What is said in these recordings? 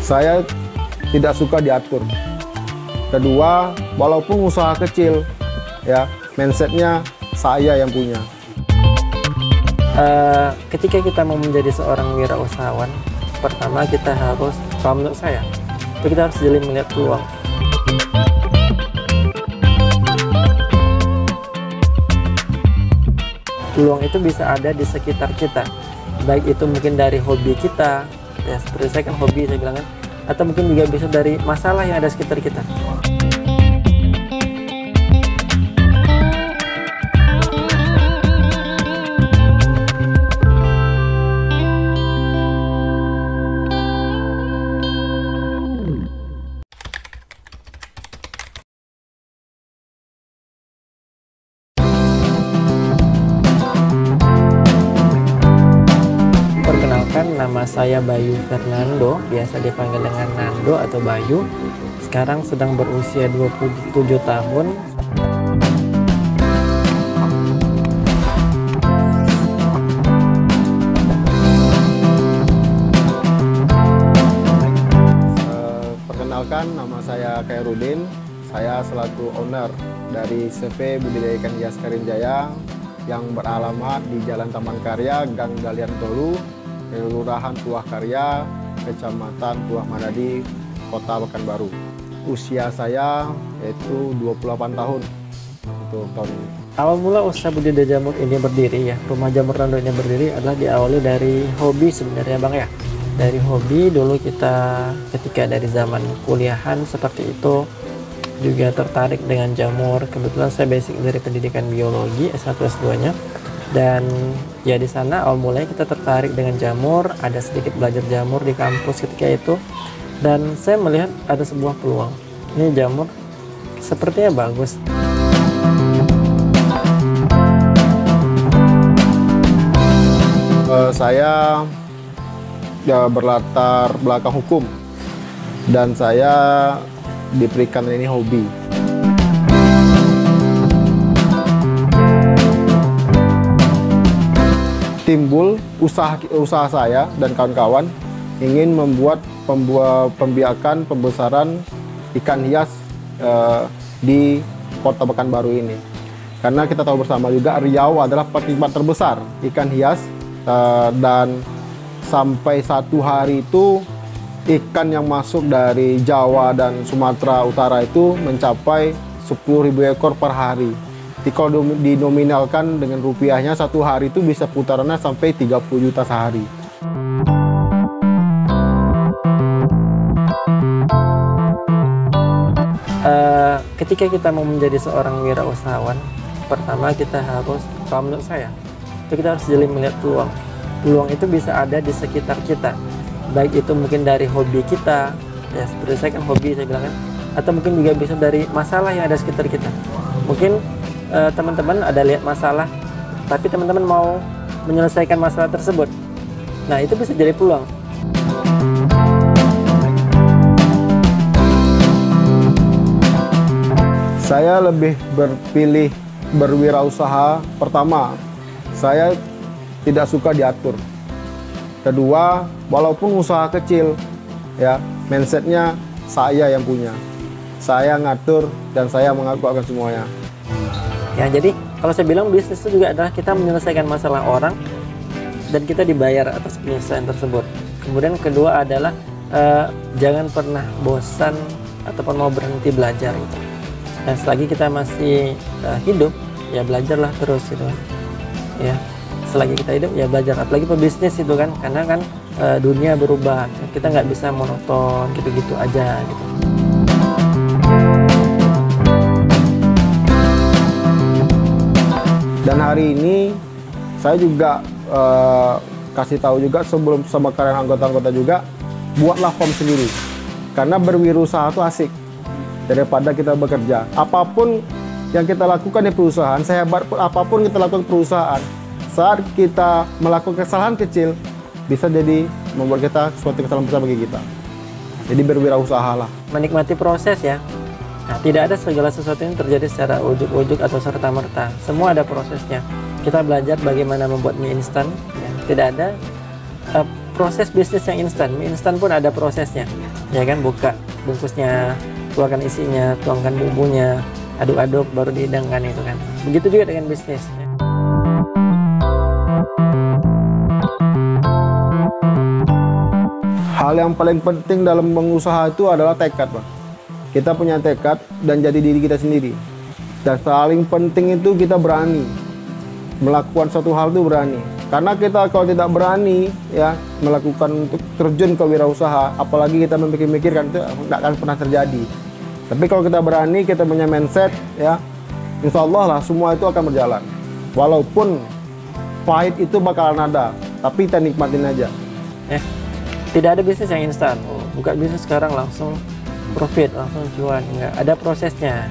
Saya tidak suka diatur. Kedua, walaupun usaha kecil, ya mindsetnya saya yang punya. Ketika kita mau menjadi seorang wirausahawan, pertama kita harus, kalau menurut saya, kita harus jeli melihat peluang. Peluang itu bisa ada di sekitar kita, baik itu mungkin dari hobi kita, ya seperti saya kan hobi saya bilang kan, atau mungkin juga bisa dari masalah yang ada sekitar kita. Nama saya Bayu Fernando, biasa dipanggil dengan Nando atau Bayu. Sekarang sedang berusia 27 tahun. Perkenalkan, nama saya Khairudin. Saya selaku owner dari CV Budidaya Ikan Hias Karinjaya yang beralamat di Jalan Taman Karya, Gang Galian Tolu, Kelurahan Tuah Karya, Kecamatan Tuah Manadi, Kota Pekanbaru. Usia saya yaitu 28 tahun untuk tahun ini. Awal mula usaha budidaya jamur ini berdiri, ya, rumah jamur Nando ini berdiri adalah diawali dari hobi sebenarnya Bang ya. Dari hobi dulu kita ketika dari zaman kuliahan seperti itu juga tertarik dengan jamur. Kebetulan saya basic dari pendidikan biologi S1 S2-nya. Dan ya di sana awal mulanya kita tertarik dengan jamur, ada sedikit belajar jamur di kampus ketika itu, dan saya melihat ada sebuah peluang. Ini jamur sepertinya bagus. Saya ya berlatar belakang hukum dan saya diberikan ini hobi. Timbul usaha saya dan kawan-kawan ingin membuat pembiakan pembesaran ikan hias di Kota Pekanbaru ini. Karena kita tahu bersama juga Riau adalah penikmat terbesar ikan hias, dan sampai satu hari itu ikan yang masuk dari Jawa dan Sumatera Utara itu mencapai 10.000 ekor per hari. Kalau dinominalkan dengan rupiahnya, satu hari itu bisa putarannya sampai 30 juta sehari. Ketika kita mau menjadi seorang wirausahawan, pertama kita harus, kalau menurut saya, kita harus jeli melihat peluang. Peluang itu bisa ada di sekitar kita, baik itu mungkin dari hobi kita, ya seperti saya kan hobi saya bilang kan, atau mungkin juga bisa dari masalah yang ada sekitar kita. Mungkin teman-teman ada lihat masalah, tapi teman-teman mau menyelesaikan masalah tersebut. Nah, itu bisa jadi peluang. Saya lebih berpilih berwirausaha. Pertama, saya tidak suka diatur. Kedua, walaupun usaha kecil, ya mindsetnya saya yang punya. Saya ngatur dan saya mengaku akan semuanya. Ya, jadi kalau saya bilang bisnis itu juga adalah kita menyelesaikan masalah orang dan kita dibayar atas penyelesaian tersebut. Kemudian kedua adalah jangan pernah bosan ataupun mau berhenti belajar gitu. Dan selagi kita masih hidup, ya belajarlah terus gitu. Ya, selagi kita hidup ya belajar. Apalagi pebisnis itu kan, karena kan dunia berubah. Kita nggak bisa monoton gitu-gitu aja gitu. Dan hari ini saya juga kasih tahu juga sebelum sama kalian anggota-anggota juga, buatlah form sendiri. Karena berwirausaha itu asik daripada kita bekerja. Apapun yang kita lakukan di perusahaan, sehebat apapun kita lakukan perusahaan, saat kita melakukan kesalahan kecil, bisa jadi membuat kita suatu kesalahan besar bagi kita. Jadi berwirausaha lah. Menikmati proses ya. Nah, tidak ada segala sesuatu yang terjadi secara ujuk-ujuk atau serta-merta. Semua ada prosesnya. Kita belajar bagaimana membuat mie instan. Ya. Tidak ada proses bisnis yang instan. Mie instan pun ada prosesnya. ya kan, buka bungkusnya, keluarkan isinya, tuangkan bumbunya, aduk-aduk baru dihidangkan itu kan. Begitu juga dengan bisnis. Hal yang paling penting dalam mengusaha itu adalah tekad, Bang. Kita punya tekad dan jadi diri kita sendiri. Dan paling penting itu kita berani melakukan suatu hal itu, berani. Karena kita kalau tidak berani ya melakukan untuk terjun ke wirausaha, apalagi kita memikir-mikirkan, itu tidak akan pernah terjadi. Tapi kalau kita berani, kita punya mindset ya, insya Allah lah semua itu akan berjalan. Walaupun pahit itu bakalan ada, tapi kita nikmatin aja. Tidak ada bisnis yang instan. Buka bisnis sekarang langsung profit, langsung cuan. Enggak, ada prosesnya.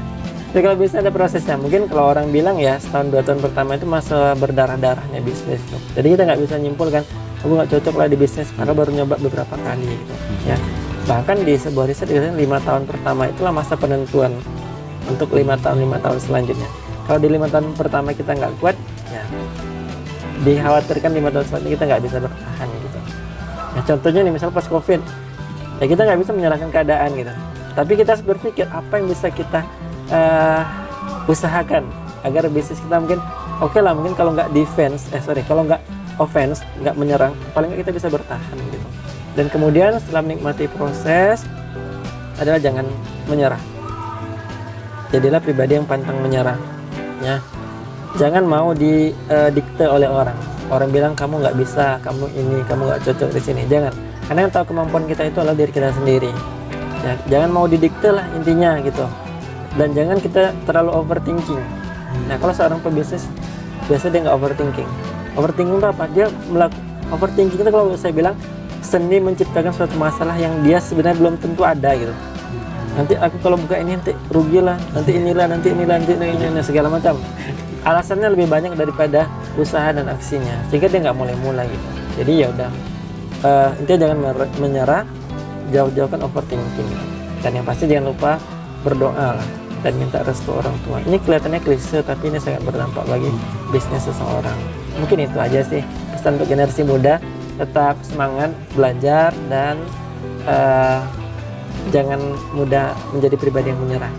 Jadi kalau bisnis ada prosesnya. Mungkin kalau orang bilang ya setahun 2 tahun pertama itu masa berdarah-darahnya bisnis tuh. Jadi kita nggak bisa nyimpulkan aku nggak cocok lah di bisnis karena baru nyoba beberapa kali gitu. Ya. Bahkan di sebuah riset biasanya 5 tahun pertama itulah masa penentuan untuk 5 tahun selanjutnya. Kalau di 5 tahun pertama kita nggak kuat, ya dikhawatirkan 5 tahun selanjutnya kita nggak bisa bertahan gitu. Nah, contohnya nih misal pas COVID, ya kita nggak bisa menyalahkan keadaan gitu. Tapi kita harus berpikir apa yang bisa kita usahakan agar bisnis kita mungkin oke lah, mungkin kalau nggak kalau nggak offense, nggak menyerang, paling nggak kita bisa bertahan gitu. Dan kemudian setelah menikmati proses adalah jangan menyerah. Jadilah pribadi yang pantang menyerah, ya. Jangan mau didikte oleh orang. Orang bilang kamu nggak bisa, kamu ini, kamu nggak cocok di sini. Jangan, karena yang tahu kemampuan kita itu adalah diri kita sendiri. Ya, jangan mau didikte lah intinya gitu. Dan jangan kita terlalu overthinking. Nah, kalau seorang pebisnis biasanya dia nggak overthinking. Overthinking itu apa? Dia overthinking itu kalau saya bilang seni menciptakan suatu masalah yang dia sebenarnya belum tentu ada gitu. Nanti aku kalau buka ini nanti rugi lah, nanti inilah, nanti ini segala macam. Alasannya lebih banyak daripada usaha dan aksinya, sehingga dia nggak mulai-mulai gitu. Jadi ya udah, intinya jangan menyerah, jauh-jauhkan overthinking. Dan yang pasti jangan lupa berdoa lah dan minta restu orang tua. Ini kelihatannya klise, tapi ini sangat berdampak bagi bisnis seseorang. Mungkin itu aja sih pesan untuk generasi muda, tetap semangat belajar dan jangan mudah menjadi pribadi yang menyerah.